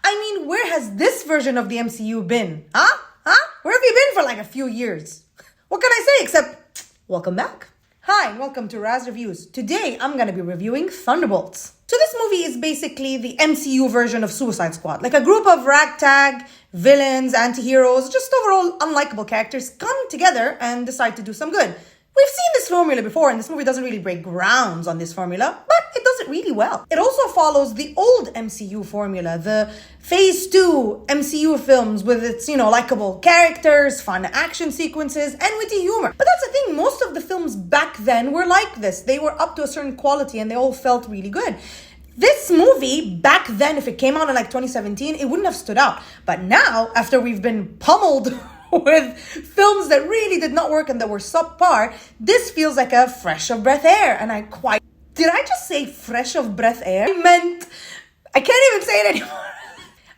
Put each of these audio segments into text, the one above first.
I mean, where has this version of the MCU been? Huh? Where have you been for like a few years? What can I say except, welcome back. Hi, and welcome to Raz Reviews. Today, I'm going to be reviewing Thunderbolts. So this movie is basically the MCU version of Suicide Squad. Like a group of ragtag villains, anti-heroes, just overall unlikable characters come together and decide to do some good. We've seen this formula before, and this movie doesn't really break grounds on this formula, but it does it really well. It also follows the old MCU formula, the Phase 2 MCU films with its, likable characters, fun action sequences, and witty humor. But that's the thing, most of the films back then were like this. They were up to a certain quality, and they all felt really good. This movie, back then, if it came out in like 2017, it wouldn't have stood out. But now, after we've been pummeled with films that really did not work and that were subpar, this feels like a fresh of breath air. And did I just say fresh of breath air? I can't even say it anymore.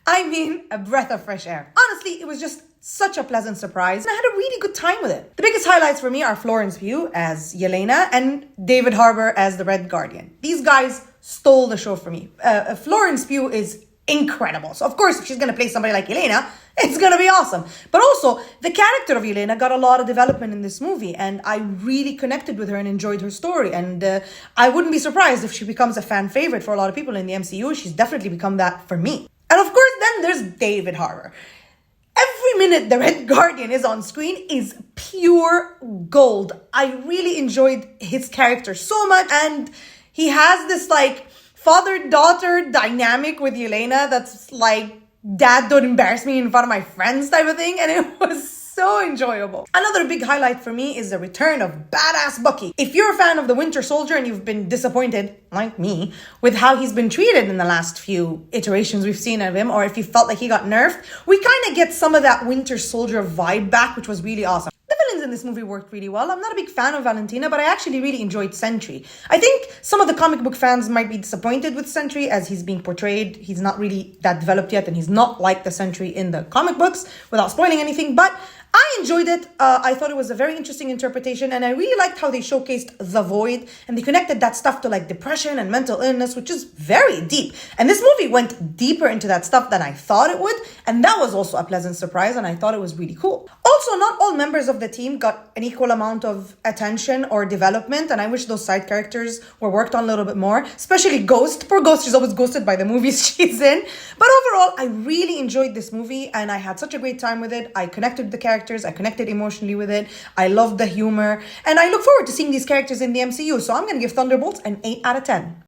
I mean, a breath of fresh air. Honestly, it was just such a pleasant surprise, and I had a really good time with it. The biggest highlights for me are Florence Pugh as Yelena and David Harbour as the Red Guardian. These guys stole the show for me. Florence Pugh is incredible. So of course, if she's going to play somebody like Yelena, it's going to be awesome. But also, the character of Yelena got a lot of development in this movie, and I really connected with her and enjoyed her story. And I wouldn't be surprised if she becomes a fan favorite for a lot of people in the MCU. She's definitely become that for me. And of course, then there's David Harbour. Every minute the Red Guardian is on screen is pure gold. I really enjoyed his character so much, and he has this father-daughter dynamic with Yelena that's like, dad, don't embarrass me in front of my friends type of thing, and it was so enjoyable. Another big highlight for me is the return of badass Bucky. If you're a fan of the Winter Soldier and you've been disappointed, like me, with how he's been treated in the last few iterations we've seen of him, or if you felt like he got nerfed, we kind of get some of that Winter Soldier vibe back, which was really awesome. The villains in this movie worked really well. I'm not a big fan of Valentina, but I actually really enjoyed Sentry. I think some of the comic book fans might be disappointed with Sentry as he's being portrayed. He's not really that developed yet, and he's not like the Sentry in the comic books, without spoiling anything, but I enjoyed it. I thought it was a very interesting interpretation, and I really liked how they showcased the Void, and they connected that stuff to depression and mental illness, which is very deep. And this movie went deeper into that stuff than I thought it would, and that was also a pleasant surprise, and I thought it was really cool. Also, not all members of the team got an equal amount of attention or development, and I wish those side characters were worked on a little bit more, especially Ghost. Poor Ghost, she's always ghosted by the movies she's in. But overall, I really enjoyed this movie, and I had such a great time with it. I connected with the characters. I connected emotionally with it. I loved the humor, and I look forward to seeing these characters in the MCU. So I'm going to give Thunderbolts an 8 out of 10.